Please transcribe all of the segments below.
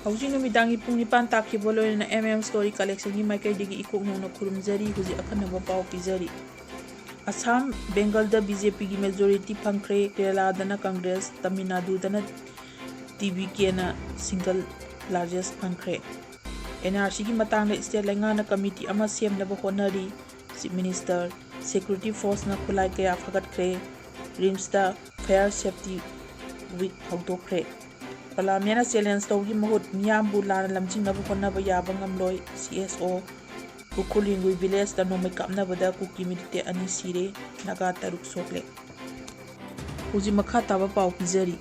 Housing Numidangi Punipan Taki Bolo in Story collection Maikaidigi Ikono Kurumzari, who's the Akanaba Pau Pizari. Assam, Bengal the BJP majority Pankre, Kerala Dana Congress, Tamil Nadu Dana TVK single largest Pankre. NRC Matanga State Langana Committee Amasiem Naba Honari, Chief Minister, Security Force na Kulai Kaya Fagat Kre, Rimsta, Fair Safety Week Autokre. Palamiana Salians Togi Mahut Miambu Lana Lamjing Naba Honaba Yabangam Loy, CSO. Kukulingui village da no makeup na bada kuki milite ani sire naga taruk sokle huji makha taba pau pizari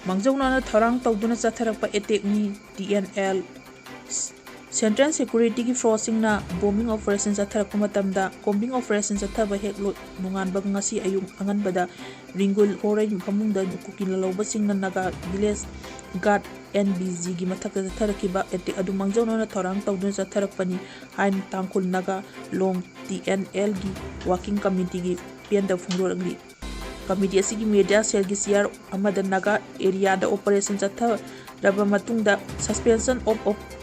mangjounana thourang touduna chtharkpa attack ni TNL Central Security ki forcing na bombing operation chtharkpa matamda combing operation chtharba heklo nungan bag ngasi ayung angan bada ringul horai phamungda kuki laloba singna naga village guard NBG gi mathak chtharkiba attack adu mangjounana thourang touduna chtharkpani hain tangkhul naga long TNL gi working committee gi penda fungrorangli committee asigi media cell gi CR amada naga area da operation chatha raba matungda suspension of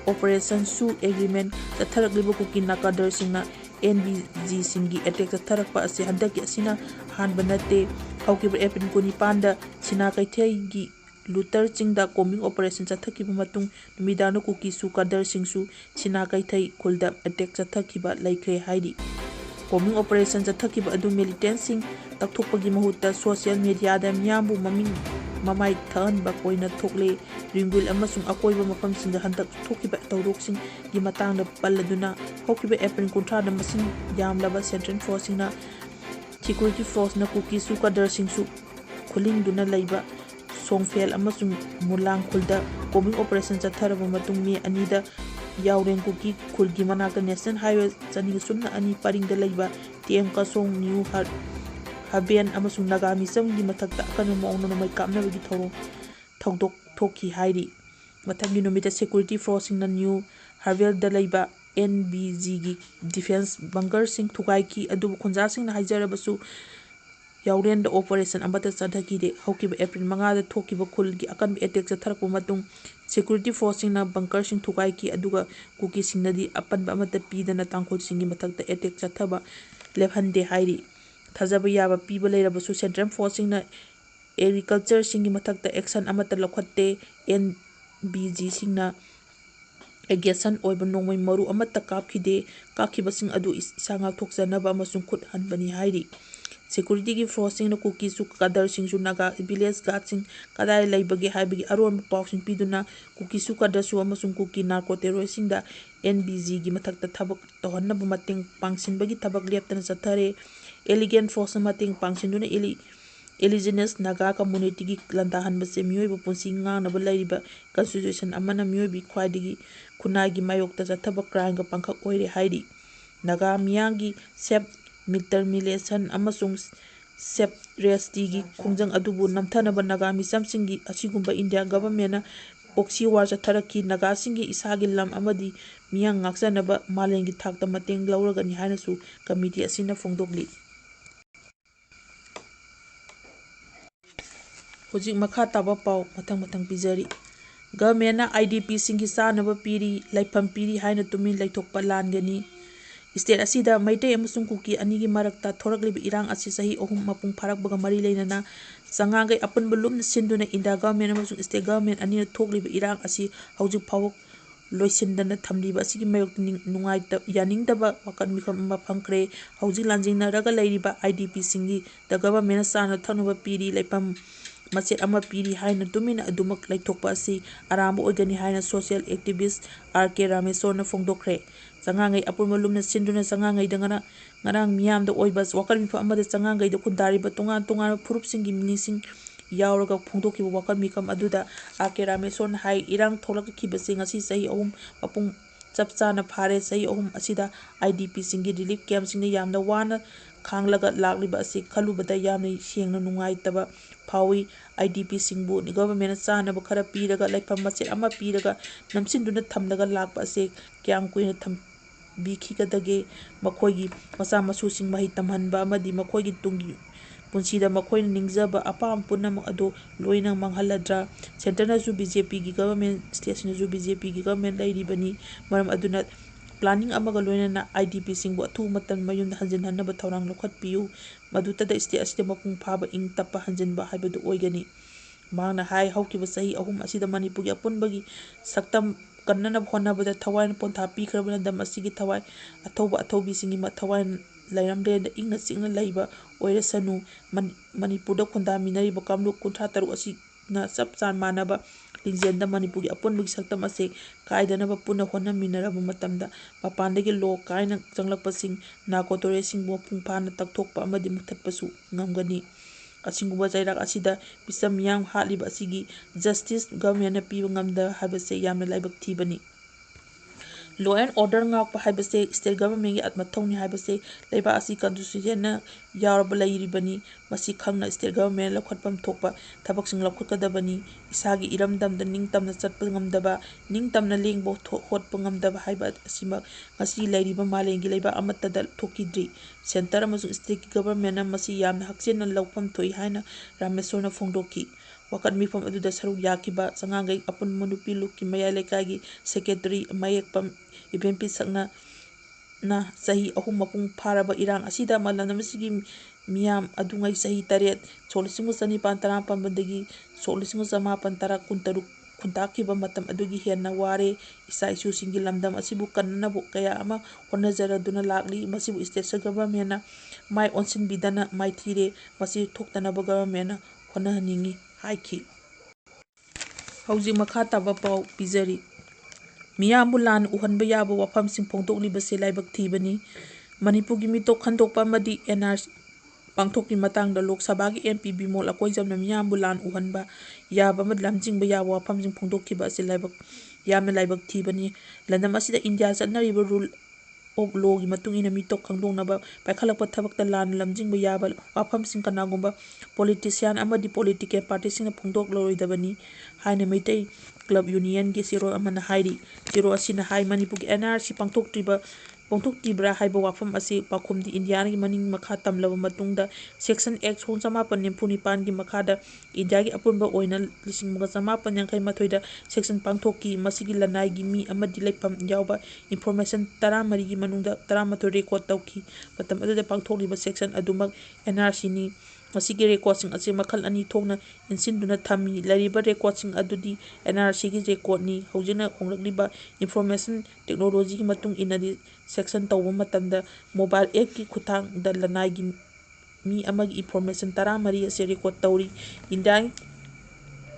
operation su agreement chatharaklibu kuki naga darsingna NBG singi attack chatharakpa ase handaki asina han banate haukiba epin kuni panda sina kaithai gi Luther Chingda combing operation chathakiba matung numidana kuki su kadar singsu sina kaithai khulda attack chathakiba laikre haidi combing operation chathakiba adu militant sing takthokpagi mahutta social media da miyambu mamai than ba koina thokle ringul amasung akoiba mafam singa hantak thokiba tawrok sing gi matangda palladuna hokiba april kontra da masin yamlaba central force na security force na kuki su kadar singsu khuling duna laiba Songfel amasung mulang khulda combing operation chatharaba matung me anida yauren kuki khulgi manaka national highway chani sunna ani paringda laiba TM ka song new haben amasung nagami samgi mathakta kanu maungno mai kamna bagi thongdok thoki hairi mathangi nomita security force na new harvel da laiba NBG gi defense bunker sing thukai ki adu khonja sing na haijarabasu Yauren the operation ambata sadaki de hokiba April manga the thokiba khulgi akan attack chatharkpa matung security force na bunker sing thukai ki aduga kuki singnadi apan ba amata pidana tangkhul singi mathakta attack chathaba lefhande hairi thajaba yaba piba leirabasu central force na agriculture singi mathakta action amata lokhatte NBG singna aggression oiba nongmai maru amata kapkhide kakhiba sing adu isanga thokjanaba amasung khut hanbani hairi Security ki forcing na kuki su kadar sing su naga village guard sing kadai laibagi haibagi aron paw sing piduna kuki su kadar su amasung kuki narco terrorist sing da NBG gi mathakta thabak tohanna bu mating pangsin bagi thabak leptana chathare elegant force mating pangsin duna indigenous naga community gi landa han base mioi bu punsi ngang na balairiba constitution amana mioi bi khwaidigi khunai gi mayokta chathaba crime ga pangkhak oire haidi naga miyangi sep Military amasung sep resti khongjang adubu namthanaba naga misam singi asigumba India government na oxy war chatharaki naga singi isagi lam amadi miyang ngaksanaba malengi thakta mateng lauragani hainasu committee asina fongdokli hojik makha taba pau mathang pizari government na IDP singi sanaba piri laifam piri haina tumin laithokpa langani State asida maitei amasung kuki anigi marakta thoraklib irang asi sahi ohum mapung pharak baga mari leinana sangangai apan belum sinduna India government amasung state government ani thoklib irang asi hojik phawok loisindana thamliba asigi mayok nungai yaning daba wakan mikham ma phangkre hojik lanjingna raga leiriba IDP singi the government sana thanuba piri laipam macet ama piri haina tumina adumak laithokpa asi aramba ogani haina social activist RK Ramesona fongdokre sangangai apurma lumna sinduna sangangai dangana ngarang miyam da oibas wakal mifa amada sangangai da kundariba tungan phurup singi minising yauraga phungdoki wakal mikam aduda RK Ramesona hai irang tholak khibase ngasi sahi ahum mapung chapchana phare sahi ahum asida IDP singi relief camp singna yamna wana khanglaga lakliba asi khalubada yamna sengna nungai taba phawi IDP singbu ni government sana ba khara piraga laifam macet ama piraga namsinduna thamlaga lakpa ase kyang kuina tham bikhi kadage makhoigi masa masu sing mahi tamhanba amadi makhoigi tungi ꯄꯨꯟꯁꯤꯗ ꯃꯈꯣꯏꯅ ꯅꯤꯡꯖꯕ ꯑꯄꯥꯝꯕ ꯄꯨꯝꯅꯃꯛ ꯑꯗꯨ ꯂꯣꯏꯅ ꯃꯥꯡꯍꯜꯂꯗ꯭ꯔꯥ? ꯁꯦꯟꯇꯔꯅꯁꯨ ꯕꯤꯖꯦꯄꯤꯒꯤ government, ꯁ꯭ꯇꯦꯠꯁꯤꯡꯅꯁꯨ ꯕꯤꯖꯦꯄꯤꯒꯤ government ꯂꯩꯔꯤꯕꯅꯤ꯫ ꯃꯔꯝ ꯑꯗꯨꯅ ꯄ꯭ꯂꯥꯅꯤꯡ ꯑꯃꯒ ꯂꯣꯏꯅꯅ IDPꯁꯤꯡꯕꯨ ꯑꯊꯨꯕ ꯃꯇꯝꯗ ꯃꯌꯨꯝꯗ ꯍꯟꯖꯤꯟꯍꯟꯅꯕ ꯊꯧꯔꯥꯡ ꯂꯧꯈꯠꯄꯤꯌꯨ꯫ ꯃꯗꯨꯇꯗ ꯁ꯭ꯇꯦꯠ ꯑꯁꯤꯗ ꯃꯄꯨꯡ ꯐꯥꯕ ꯏꯪ ꯇꯞꯄ ꯍꯟꯖꯤꯟꯕ ꯍꯥꯏꯕꯗꯨ ꯑꯣꯏꯒꯅꯤ꯫ ꯃꯍꯥꯛꯅ ꯍꯥꯏ ꯍꯧꯈꯤꯕ ꯆꯍꯤ 3 ꯑꯁꯤꯗ ꯃꯅꯤꯄꯨꯔꯒꯤ ꯑꯄꯨꯟꯕꯒꯤ ꯁꯛꯇꯝ ꯀꯟꯅꯅꯕ ꯍꯣꯠꯅꯕꯗ ꯊꯋꯥꯏꯅ ꯄꯣꯟꯊꯥ ꯄꯤꯈ꯭ꯔꯕ ꯂꯝꯗꯝ ꯑꯁꯤꯒꯤ ꯑꯊꯧꯕ ꯑꯊꯧꯕꯤꯁꯤꯡꯒꯤ ꯊꯋꯥꯏ ꯂꯩꯔꯝꯂꯦꯟꯗ ꯏꯪꯅ ꯆꯤꯛꯅ ꯂꯩꯕ ꯑꯣꯏꯔꯁꯅꯨ꯫ ꯃꯅꯤꯄꯨꯔꯗ ꯈꯨꯟꯗꯥꯃꯤꯟꯅꯔꯤꯕ ꯀꯥꯡꯂꯨꯞ 53 ꯑꯁꯤꯅ ꯆꯞ ꯃꯥꯟꯅꯕ ꯂꯤꯡꯖꯦꯜꯗ ꯃꯅꯤꯄꯨꯔꯒꯤ ꯑꯄꯨꯟꯕꯒꯤ ꯁꯛꯇꯝ ꯑꯁꯤ ꯀꯥꯏꯗꯅꯕ ꯄꯨꯟꯅ ꯍꯣꯠꯅꯃꯤꯟꯅꯔꯕ ꯃꯇꯝꯗ ꯃꯄꯥꯟꯗꯒꯤ ꯂꯣ ꯀꯥꯏꯅ ꯆꯪꯂꯛꯄꯁꯤꯡ, ꯅꯥꯔꯀꯣ ꯇꯦꯔꯣꯔꯤꯁ꯭ꯇꯁꯤꯡꯕꯨ ꯃꯄꯨꯡ ꯐꯥꯅ ꯇꯛꯊꯣꯛꯄ ꯑꯃꯗꯤ ꯃꯨꯠꯊꯠꯄꯁꯨ ꯉꯝꯒꯅꯤ꯫ ꯑꯁꯤꯒꯨꯝꯕ ꯆꯩꯔꯥꯛ ꯑꯁꯤꯗ ꯃꯤꯆꯝ ꯃꯤꯌꯥꯝ ꯍꯥꯠꯂꯤꯕ ꯑꯁꯤꯒꯤ ꯖꯁꯇꯤꯁ ꯒꯚꯔꯟꯃꯦꯟꯠꯅ ꯄꯤꯕ ꯉꯝꯗꯕ ꯍꯥꯏꯕꯁꯦ ꯌꯥꯝꯅ ꯂꯥꯏꯕꯛ ꯊꯤꯕꯅꯤ꯫ ꯂꯣ ꯑꯦꯟꯗ ꯑꯣꯔꯗꯔ ꯉꯥꯛꯄ ꯍꯥꯏꯕꯁꯦ ꯁ꯭ꯇꯦꯠ ꯒꯚꯔꯟꯃꯦꯟꯠꯀꯤ ꯃꯊꯧꯅꯤ ꯍꯥꯏꯕꯁꯦ ꯂꯩꯕꯥꯛ ꯑꯁꯤ ꯀꯟꯁꯇꯤꯇ꯭ꯌꯨꯁꯟꯅ ꯌꯥꯎꯔꯕ ꯂꯩꯔꯤꯕꯅꯤ꯫ ꯃꯁꯤ ꯈꯪꯅ ꯁ꯭ꯇꯦꯠ ꯒꯚꯔꯟꯃꯦꯟꯠꯅ ꯂꯧꯈꯠꯐꯝ ꯊꯣꯛꯄ ꯊꯕꯛꯁꯤꯡ ꯂꯧꯈꯠꯀꯗꯕꯅꯤ꯫ ꯏꯁꯥꯒꯤ ꯏꯔꯝꯗꯝꯗ ꯅꯤꯡꯇꯝꯅ ꯆꯠꯄ ꯉꯝꯗꯕ, ꯅꯤꯡꯇꯝꯅ ꯂꯦꯡꯕ ꯍꯣꯠꯄ ꯉꯝꯗꯕ ꯍꯥꯏꯕ ꯑꯁꯤꯃꯛ ꯉꯁꯤ ꯂꯩꯔꯤꯕ ꯃꯥꯂꯦꯝꯒꯤ ꯂꯩꯕꯥꯛ ꯑꯃꯠꯇꯗ ꯊꯣꯛꯈꯤꯗ꯭ꯔꯤ꯫ ꯁꯦꯟꯇꯔ ꯑꯃꯁꯨꯡ ꯁ꯭ꯇꯦꯠꯀꯤ ꯒꯚꯔꯟꯃꯦꯟꯠꯅ ꯃꯁꯤ ꯌꯥꯝꯅ ꯍꯛꯆꯤꯟꯅ ꯂꯧꯐꯝ ꯊꯣꯛꯏ ꯍꯥꯏꯅ ꯔꯥꯃꯦꯁ꯭ꯋꯔꯅ ꯐꯣꯡꯗꯣꯛꯈꯤ꯫ ꯋꯥꯀꯠ ꯃꯤꯐꯝ ꯑꯗꯨꯗ ꯁꯔꯨꯛ ꯌꯥꯈꯤꯕ ꯆꯉꯥꯡꯒꯩ ꯑꯄꯨꯟꯕ ꯅꯨꯄꯤ ꯂꯨꯞꯀꯤ ꯃꯌꯥꯏ ꯂꯩꯀꯥꯏꯒꯤ ꯁꯦꯀ꯭ꯔꯦꯇꯔꯤ ꯃꯌꯦꯛꯄꯝ ꯏꯕꯦꯝꯄꯤꯁꯛꯅ ꯆꯍꯤ 3 ꯃꯄꯨꯡ ꯐꯥꯔꯕ ꯏꯔꯥꯡ ꯑꯁꯤꯗ ꯂꯝꯗꯝ ꯑꯁꯤꯒꯤ ꯃꯤꯌꯥꯝ ꯑꯗꯨꯉꯩ ꯆꯍꯤ 8, ꯁꯣꯛ 1919 ꯁꯣꯛ 1963 ꯈꯨꯟꯇꯥꯈꯤꯕ ꯃꯇꯝ ꯑꯗꯨꯒꯤ ꯍꯦꯟꯅ ꯋꯥꯔꯦ꯫ ꯏꯆꯥ-ꯏꯁꯨꯁꯤꯡꯒꯤ ꯂꯝꯗꯝ ꯑꯁꯤꯕꯨ ꯀꯟꯅꯅꯕ ꯀꯌꯥ ꯑꯃ ꯍꯣꯠꯅꯖꯗꯨꯅ ꯂꯥꯛꯂꯤ꯫ ꯃꯁꯤꯕꯨ ꯁ꯭ꯇꯦꯠ ꯒꯚꯔꯟꯃꯦꯟꯠꯅ ꯃꯥꯏ ꯑꯣꯟꯁꯤꯟꯕꯤꯗꯅ ꯃꯥꯏꯊꯤꯔꯦ꯫ ꯃꯁꯤ ꯊꯣꯛꯇꯅꯕ ꯒꯚꯔꯟꯃꯦꯟꯠꯅ ꯍꯣꯠꯅꯍꯟꯅꯤꯡꯏ ꯍꯥꯏꯈꯤ꯫ ꯍꯧꯖꯤꯛ ꯃꯈꯥ ꯇꯥꯕ ꯄꯥꯎ ꯄꯤꯖꯔꯤ꯫ ꯃꯤꯌꯥꯝꯕꯨ ꯂꯥꯟꯅ ꯎꯍꯟꯕ ꯌꯥꯕ ꯋꯥꯐꯝꯁꯤꯡ ꯐꯣꯡꯗꯣꯛꯂꯤꯕꯁꯤ ꯂꯥꯏꯕꯛ ꯊꯤꯕꯅꯤ꯫ ꯃꯅꯤꯄꯨꯔꯒꯤ ꯃꯤꯇꯣꯞ ꯈꯟꯗꯣꯛꯄ ꯑꯃꯗꯤ NRC ꯄꯥꯡꯊꯣꯛꯄꯒꯤ ꯃꯇꯥꯡꯗ ꯂꯣꯛ ꯁꯚꯥꯒꯤ MP ꯕꯤꯃꯣꯜ ꯑꯀꯣꯏꯖꯝꯅ ꯃꯤꯌꯥꯝꯕꯨ ꯂꯥꯟꯅ ꯎꯍꯟꯕ ꯌꯥꯕ ꯑꯃꯗꯤ ꯂꯝꯖꯤꯡꯕ ꯌꯥꯕ ꯋꯥꯐꯝꯁꯤꯡ ꯐꯣꯡꯗꯣꯛꯈꯤꯕ ꯑꯁꯤ ꯌꯥꯝꯅ ꯂꯥꯏꯕꯛ ꯊꯤꯕꯅꯤ꯫ ꯂꯝꯗꯝ ꯑꯁꯤꯗ ꯏꯟꯗꯤꯌꯥ ꯆꯠꯅꯔꯤꯕ ꯔꯨꯜ ꯑꯣꯐ ꯂꯣꯒꯤ ꯃꯇꯨꯡꯏꯟꯅ ꯃꯤꯇꯣꯞ ꯈꯪꯗꯣꯛꯅꯕ ꯄꯥꯏꯈꯠꯂꯛꯄ ꯊꯕꯛꯇ ꯂꯥꯟꯅ ꯂꯝꯖꯤꯡꯕ ꯌꯥꯕ ꯋꯥꯐꯝꯁꯤꯡ ꯀꯅꯥꯒꯨꯝꯕ ꯄꯣꯂꯤꯇꯤꯁꯤꯌꯥꯟ ꯑꯃꯗꯤ ꯄꯣꯂꯤꯇꯤꯀꯦꯜ ꯄꯥꯔꯇꯤꯁꯤꯡꯅ ꯐꯣꯡꯗꯣꯛꯂꯔꯣꯏꯗꯕꯅꯤ ꯍꯥꯏꯅ ꯃꯩꯇꯩ ꯀ꯭ꯂꯕ ꯌꯨꯅꯤꯌꯟꯒꯤ ꯆꯦꯔꯣꯜ ꯑꯃꯅ ꯍꯥꯏꯔꯤ꯫ ꯆꯦꯔꯣꯜ ꯑꯁꯤꯅ ꯍꯥꯏ ꯃꯅꯤꯄꯨꯔꯒꯤ NRC ꯄꯥꯡꯊꯣꯛꯇ꯭ꯔꯤꯕ꯭ꯔꯥ ꯍꯥꯏꯕ ꯋꯥꯐꯝ ꯑꯁꯤ ꯄꯥꯎꯈꯨꯝꯗꯤ ꯏꯟꯗꯤꯌꯥꯅ ꯃꯅꯤꯡ ꯃꯈꯥ ꯇꯝꯂꯕ ꯃꯇꯨꯡꯗ ꯁꯦꯛꯁꯟ ꯑꯦꯛ 1994ꯒꯤ ꯃꯈꯥꯗ ꯏꯟꯗꯤꯌꯥꯒꯤ ꯑꯄꯨꯟꯕ ꯑꯣꯏꯅ 1958ꯗ ꯁꯦꯛꯁꯟ ꯄꯥꯡꯊꯣꯛꯈꯤ꯫ ꯃꯁꯤꯒꯤ ꯂꯅꯥꯏꯒꯤ ꯃꯤ ꯑꯃꯗꯤ ꯂꯩꯐꯝ ꯌꯥꯎꯕ ꯏꯟꯐꯣꯔꯃꯦꯁꯟ 14ꯒꯤ ꯃꯅꯨꯡꯗ 13 ꯔꯦꯀꯣꯔꯗ ꯇꯧꯈꯤ꯫ ꯃꯇꯝ ꯑꯗꯨꯗ ꯄꯥꯡꯊꯣꯛꯂꯤꯕ ꯁꯦꯛꯁꯟ ꯑꯗꯨꯃꯛ NRCꯅꯤ꯫ ꯃꯁꯤꯒꯤ ꯔꯦꯀꯣꯔꯗꯁꯤꯡ ꯑꯁꯤ ꯃꯈꯜ ꯑꯅꯤ ꯊꯣꯛꯅ ꯏꯟꯁꯤꯟꯗꯨꯅ ꯊꯝꯃꯤ꯫ ꯂꯩꯔꯤꯕ ꯔꯦꯀꯣꯔꯗꯁꯤꯡ ꯑꯗꯨꯗꯤ NRCꯒꯤ ꯔꯦꯀꯣꯔꯗꯅꯤ꯫ ꯍꯧꯖꯤꯛꯅ ꯍꯣꯡꯂꯛꯂꯤꯕ ꯏꯟꯐꯣꯔꯃꯦꯁꯟ ꯇꯦꯛꯅꯣꯂꯣꯖꯤꯒꯤ ꯃꯇꯨꯡ ꯏꯟꯅꯗꯤ ꯁꯦꯛꯁꯟ ꯇꯧꯕ ꯃꯇꯝꯗ ꯃꯣꯕꯥꯏꯜ ꯑꯦꯞꯀꯤ ꯈꯨꯠꯊꯥꯡꯗ ꯂꯅꯥꯏꯒꯤ ꯃꯤ ꯑꯃꯒꯤ ꯏꯟꯐꯣꯔꯃꯦꯁꯟ 14 ꯑꯁꯤ ꯔꯦꯀꯣꯔꯗ ꯇꯧꯔꯤ꯫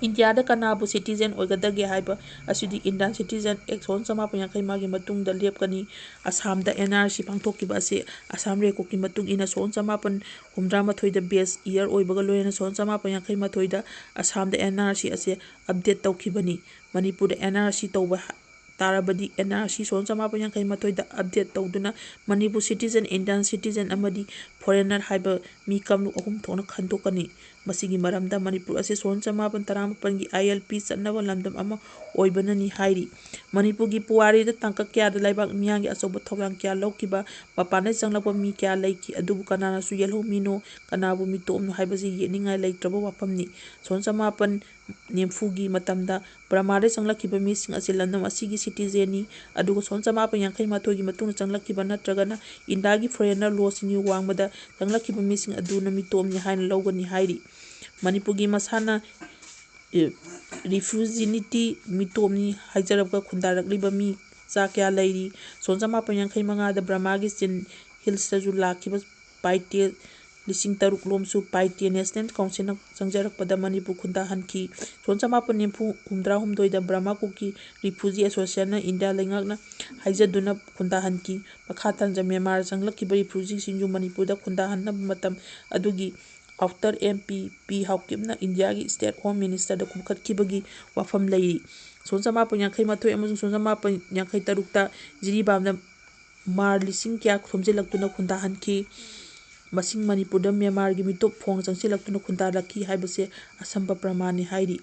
ꯏꯟꯗꯤꯌꯥꯗ ꯀꯅꯥꯕꯨ ꯁꯤꯇꯤꯖꯦꯟ ꯑꯣꯏꯒꯗꯒꯦ ꯍꯥꯏꯕ ꯑꯁꯤꯗꯤ ꯏꯟꯗꯤꯌꯟ ꯁꯤꯇꯤꯖꯦꯟ ꯑꯦꯛ 1955ꯒꯤ ꯃꯇꯨꯡꯗ ꯂꯦꯞꯀꯅꯤ꯫ ꯑꯁꯥꯝꯗ NRC ꯄꯥꯡꯊꯣꯛꯈꯤꯕ ꯑꯁꯤ ꯑꯁꯥꯝ ꯔꯦꯀꯣꯔꯗꯀꯤ ꯃꯇꯨꯡ ꯏꯟꯅ 1958ꯗ ꯕꯦꯖ ꯏꯌꯔ ꯑꯣꯏꯕꯒ ꯂꯣꯏꯅꯅ 1958ꯗ ꯑꯁꯥꯝꯗ NRC ꯑꯁꯤ ꯑꯞꯗꯦꯠ ꯇꯧꯈꯤꯕꯅꯤ꯫ ꯃꯅꯤꯄꯨꯔꯗ NRC ꯇꯧꯕ ꯇꯥꯔꯕꯗꯤ NRC 1958ꯗ ꯑꯞꯗꯦꯠ ꯇꯧꯗꯨꯅ ꯃꯅꯤꯄꯨꯔ ꯁꯤꯇꯤꯖꯦꯟ, ꯏꯟꯗꯤꯌꯟ ꯁꯤꯇꯤꯖꯦꯟ ꯑꯃꯗꯤ ꯐꯣꯔꯦꯅꯔ ꯍꯥꯏꯕ ꯃꯤ ꯀꯥꯡꯂꯨꯞ 3 ꯊꯣꯛꯅ ꯈꯟꯗꯣꯛꯀꯅꯤ꯫ ꯃꯁꯤꯒꯤ ꯃꯔꯝꯗ ꯃꯅꯤꯄꯨꯔ ꯑꯁꯤ 1917ꯒꯤ ILP ꯆꯠꯅꯕ ꯂꯝꯗꯝ ꯑꯃ ꯑꯣꯏꯕꯅꯅꯤ ꯍꯥꯏꯔꯤ꯫ ꯃꯅꯤꯄꯨꯔꯒꯤ ꯄꯨꯋꯥꯔꯤꯗ ꯇꯥꯡꯀꯛ ꯀꯌꯥꯗ ꯂꯩꯕꯥꯛ ꯃꯤꯌꯥꯝꯒꯤ ꯑꯆꯧꯕ ꯊꯧꯗꯥꯡ ꯀꯌꯥ ꯂꯧꯈꯤꯕ, ꯃꯄꯥꯟꯗꯒꯤ ꯆꯪꯂꯛꯄ ꯃꯤ ꯀꯌꯥ ꯂꯩꯈꯤ꯫ ꯑꯗꯨꯕꯨ ꯀꯅꯥꯅꯁꯨ ꯌꯦꯜꯍꯧꯃꯤꯅꯣ, ꯀꯅꯥꯕꯨ ꯃꯤꯇꯣꯞꯅꯣ ꯍꯥꯏꯕꯁꯤ ꯌꯦꯠꯅꯤꯡꯉꯥꯏ ꯂꯩꯇ꯭ꯔꯕ ꯋꯥꯐꯝꯅꯤ꯫ 1990ꯒꯤ ꯃꯇꯝꯗ ꯕꯔꯃꯥꯗꯒꯤ ꯆꯪꯂꯛꯈꯤꯕ ꯃꯤꯁꯤꯡ ꯑꯁꯤ ꯂꯝꯗꯝ ꯑꯁꯤꯒꯤ ꯁꯤꯇꯤꯖꯦꯟꯅꯤ꯫ ꯑꯗꯨꯒ 1952ꯒꯤ ꯃꯇꯨꯡꯗ ꯆꯪꯂꯛꯈꯤꯕ ꯅꯠꯇ꯭ꯔꯒꯅ ꯏꯟꯗꯤꯌꯥꯒꯤ ꯐꯣꯔꯦꯅꯔ ꯂꯣꯁꯤꯡꯒꯤ ꯋꯥꯡꯃꯗ ꯆꯪꯂꯛꯈꯤꯕ ꯃꯤꯁꯤꯡ ꯑꯗꯨꯅ ꯃꯤꯇꯣꯞꯅꯤ ꯍꯥꯏꯅ ꯂꯧꯒꯅꯤ ꯍꯥꯏꯔꯤ꯫ ꯃꯅꯤꯄꯨꯔꯒꯤ ꯃꯁꯥꯅ ꯔꯤꯐ꯭ꯌꯨꯖꯤꯅꯤꯇꯤ ꯃꯤꯇꯣꯞꯅꯤ ꯍꯥꯏꯖꯔꯒ ꯈꯨꯟꯗꯥꯔꯛꯂꯤꯕ ꯃꯤ ꯀꯌꯥ ꯂꯩꯔꯤ꯫ 1955ꯗ ꯕꯔꯃꯥꯒꯤ ꯆꯤꯟ ꯍꯤꯜꯁꯇꯁꯨ ꯂꯥꯛꯈꯤꯕ ꯄꯥꯏꯇꯦ 3000 ꯂꯣꯝꯁꯨ ꯄꯥꯏꯇꯦ ꯅꯦꯁꯅꯦꯜ ꯀꯥꯎꯟꯁꯤꯜꯅ ꯆꯪꯖꯔꯛꯄꯗ ꯃꯅꯤꯄꯨꯔ ꯈꯨꯟꯗꯥꯍꯟꯈꯤ꯫ 1982ꯗ ꯕꯔꯃꯥ ꯀꯨꯀꯤ ꯔꯤꯐ꯭ꯌꯨꯖꯤ ꯑꯦꯁꯣꯁꯤꯌꯦꯁꯟꯅ ꯏꯟꯗꯤꯌꯥ ꯂꯩꯉꯥꯛꯅ ꯍꯥꯏꯖꯗꯨꯅ ꯈꯨꯟꯗꯥꯍꯟꯈꯤ꯫ ꯃꯈꯥ ꯇꯥꯅ ꯃ꯭ꯌꯥꯟꯃꯥꯔꯗ ꯆꯪꯂꯛꯈꯤꯕ ꯔꯤꯐ꯭ꯌꯨꯖꯤꯁꯤꯡꯁꯨ ꯃꯅꯤꯄꯨꯔꯗ ꯈꯨꯟꯗꯥꯍꯟꯅꯕ ꯃꯇꯝ ꯑꯗꯨꯒꯤ ꯑꯥꯎꯇꯔ MP ꯄꯤ ꯍꯥꯎꯀꯤꯞꯅ ꯏꯟꯗꯤꯌꯥꯒꯤ ꯁ꯭ꯇꯦꯠ ꯍꯣꯝ ꯃꯤꯅꯤꯁꯇꯔꯗ ꯀꯨꯝꯈꯠꯈꯤꯕꯒꯤ ꯋꯥꯐꯝ ꯂꯩꯔꯤ꯫ 1952 ꯑꯃꯁꯨꯡ 1953ꯗ ꯖꯤꯔꯤꯕꯥꯝꯗ ꯃꯥꯔ ꯂꯤꯁꯤꯡ ꯀꯌꯥ ꯊꯣꯝꯖꯤꯜꯂꯛꯇꯨꯅ ꯈꯨꯟꯗꯥꯍꯟꯈꯤ꯫ ꯃꯁꯤꯡ ꯃꯅꯤꯄꯨꯔꯗ ꯃ꯭ꯌꯥꯟꯃꯥꯔꯒꯤ ꯃꯤꯇꯣꯞ ꯐꯣꯡꯅ ꯆꯪꯁꯤꯜꯂꯛꯇꯨꯅ ꯈꯨꯟꯗꯥꯔꯛꯈꯤ ꯍꯥꯏꯕꯁꯤ ꯑꯁꯝꯕ ꯄ꯭ꯔꯃꯥꯟꯅꯤ ꯍꯥꯏꯔꯤ꯫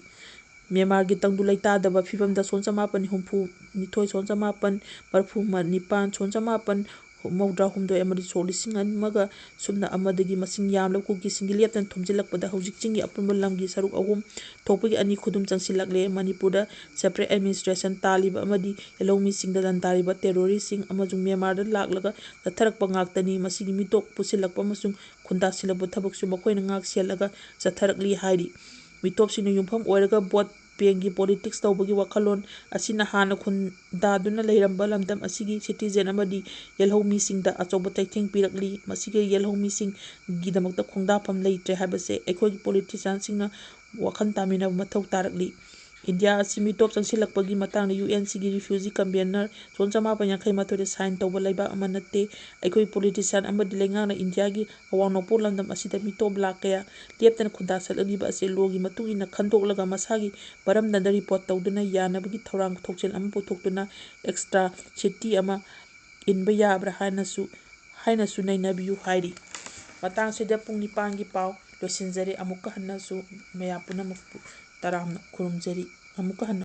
ꯃ꯭ꯌꯥꯟꯃꯥꯔꯒꯤ ꯇꯪꯗꯨ ꯂꯩꯇꯥꯗꯕ ꯐꯤꯚꯝꯗ 1962, 1939, 1939, 62 ꯑꯃꯗꯤ ꯁꯣꯛ 1,100 ꯃꯁꯤꯡ ꯌꯥꯝꯂꯕ ꯀꯨꯀꯤꯁꯤꯡꯒꯤ ꯂꯦꯞꯇꯅ ꯊꯨꯝꯖꯤꯜꯂꯛꯄꯗ ꯍꯧꯖꯤꯛ ꯆꯤꯡꯒꯤ ꯑꯄꯨꯟꯕ ꯂꯝꯒꯤ ꯁꯔꯨꯛ 3 ꯊꯣꯛꯄꯒꯤ 2 ꯈꯨꯗꯨꯝ ꯆꯪꯁꯤꯜꯂꯛꯂꯦ꯫ ꯃꯅꯤꯄꯨꯔꯗ ꯁꯦꯄꯔꯦꯠ ꯑꯦꯗꯃꯤꯅꯤꯁꯇ꯭ꯔꯦꯁꯟ ꯇꯥꯜꯂꯤꯕ ꯑꯃꯗꯤ ꯌꯦꯜꯍꯧꯃꯤꯁꯤꯡꯗ ꯂꯥꯟꯗꯥꯔꯤꯕ ꯇꯦꯔꯣꯔꯤꯁꯁꯤꯡ ꯑꯃꯁꯨꯡ ꯃ꯭ꯌꯥꯟꯃꯥꯔꯗ ꯂꯥꯛꯂꯒ ꯆꯠꯊꯔꯛꯄ ꯉꯥꯛꯇꯅꯤ꯫ ꯃꯁꯤꯒꯤ ꯃꯤꯇꯣꯞ ꯄꯨꯁꯤꯜꯂꯛꯄ ꯑꯃꯁꯨꯡ ꯈꯨꯟꯗꯥꯁꯤꯜꯂꯛꯄ ꯊꯕꯛꯁꯨ ꯃꯈꯣꯏꯅ ꯉꯥꯛ ꯁꯦꯜꯂꯒ ꯆꯠꯊꯔꯛꯂꯤ ꯍꯥꯏꯔꯤ꯫ ꯃꯤꯇꯣꯞꯁꯤꯡꯅ ꯌꯨꯝꯐꯝ ꯑꯣꯏꯔꯒ ꯚꯣꯠ ꯕꯦꯡꯀꯤ ꯄꯣꯂꯤꯇꯤꯛꯁ ꯇꯧꯕꯒꯤ ꯋꯥꯈꯜꯂꯣꯟ ꯑꯁꯤꯅ ꯍꯥꯟꯅ ꯈꯨꯟꯗꯥꯗꯨꯅ ꯂꯩꯔꯝꯕ ꯂꯝꯗꯝ ꯑꯁꯤꯒꯤ ꯁꯤꯇꯤꯖꯦꯟ ꯑꯃꯗꯤ ꯌꯦꯜꯍꯧꯃꯤꯁꯤꯡꯗ ꯑꯆꯧꯕ ꯆꯩꯊꯦꯡ ꯄꯤꯔꯛꯂꯤ꯫ ꯃꯁꯤꯒꯤ ꯌꯦꯜꯍꯧꯃꯤꯁꯤꯡꯒꯤꯗꯃꯛꯇ ꯈꯣꯡꯗꯥꯐꯝ ꯂꯩꯇ꯭ꯔꯦ ꯍꯥꯏꯕꯁꯦ ꯑꯩꯈꯣꯏꯒꯤ ꯄꯣꯂꯤꯇꯤꯁꯤꯌꯥꯟꯁꯤꯡꯅ ꯋꯥꯈꯜ ꯇꯥꯃꯤꯟꯅꯕ ꯃꯊꯧ ꯇꯥꯔꯛꯂꯤ꯫ ꯏꯟꯗꯤꯌꯥ ꯑꯁꯤ ꯃꯤꯇꯣꯞ ꯆꯪꯁꯤꯜꯂꯛꯄꯒꯤ ꯃꯇꯥꯡꯗ ꯌꯨꯑꯦꯟꯁꯤꯒꯤ ꯔꯤꯐ꯭ꯌꯨꯖꯤ ꯀꯟꯚꯦꯟꯁꯟ 1952ꯗ ꯁꯥꯏꯟ ꯇꯧꯕ ꯂꯩꯕꯥꯛ ꯑꯃ ꯅꯠꯇꯦ꯫ ꯑꯩꯈꯣꯏꯒꯤ ꯄꯣꯂꯤꯇꯤꯁꯤꯌꯥꯟ ꯑꯃꯗꯤ ꯂꯩꯉꯥꯛꯅ ꯏꯟꯗꯤꯌꯥꯒꯤ ꯑꯋꯥꯡ ꯅꯣꯡꯄꯣꯛ ꯂꯝꯗꯝ ꯑꯁꯤꯗ ꯃꯤꯇꯣꯞ ꯂꯥꯈ ꯀꯌꯥ ꯂꯦꯞꯇꯅ ꯈꯨꯟꯗꯥꯁꯤꯜꯂꯛꯂꯤꯕ ꯑꯁꯤ ꯂꯣꯒꯤ ꯃꯇꯨꯡ ꯏꯟꯅ ꯈꯟꯗꯣꯛꯂꯒ ꯃꯁꯥꯒꯤ ꯕꯔꯝꯗꯝꯗ ꯔꯤꯄꯣꯔꯠ ꯇꯧꯗꯨꯅ ꯌꯥꯅꯕꯒꯤ ꯊꯧꯔꯥꯡ ꯊꯧꯁꯤꯜ ꯑꯃ ꯄꯨꯊꯣꯛꯇꯨꯅ ꯑꯦꯛꯁꯇ꯭ꯔꯥꯁꯤꯇꯤ ꯑꯃ ꯏꯟꯕ ꯌꯥꯕ꯭ꯔꯥ ꯍꯥꯏꯅꯁꯨ ꯅꯩꯅꯕꯤꯌꯨ ꯍꯥꯏꯔꯤ꯫ ꯃꯇꯥꯡꯁꯤꯗ ꯄꯨꯡ 9ꯒꯤ ꯄꯥꯎ ꯂꯣꯏꯁꯤꯟꯖꯔꯦ꯫ ꯑꯃꯨꯛꯀ ꯍꯟꯅꯁꯨ ꯃꯌꯥꯝ ꯄꯨꯝꯅꯃꯛꯄꯨ ꯇꯔꯥꯝꯅ ꯈꯨꯔꯨꯝꯖꯔꯤ꯫ ꯑꯃꯨꯛꯀ ꯍꯟꯅ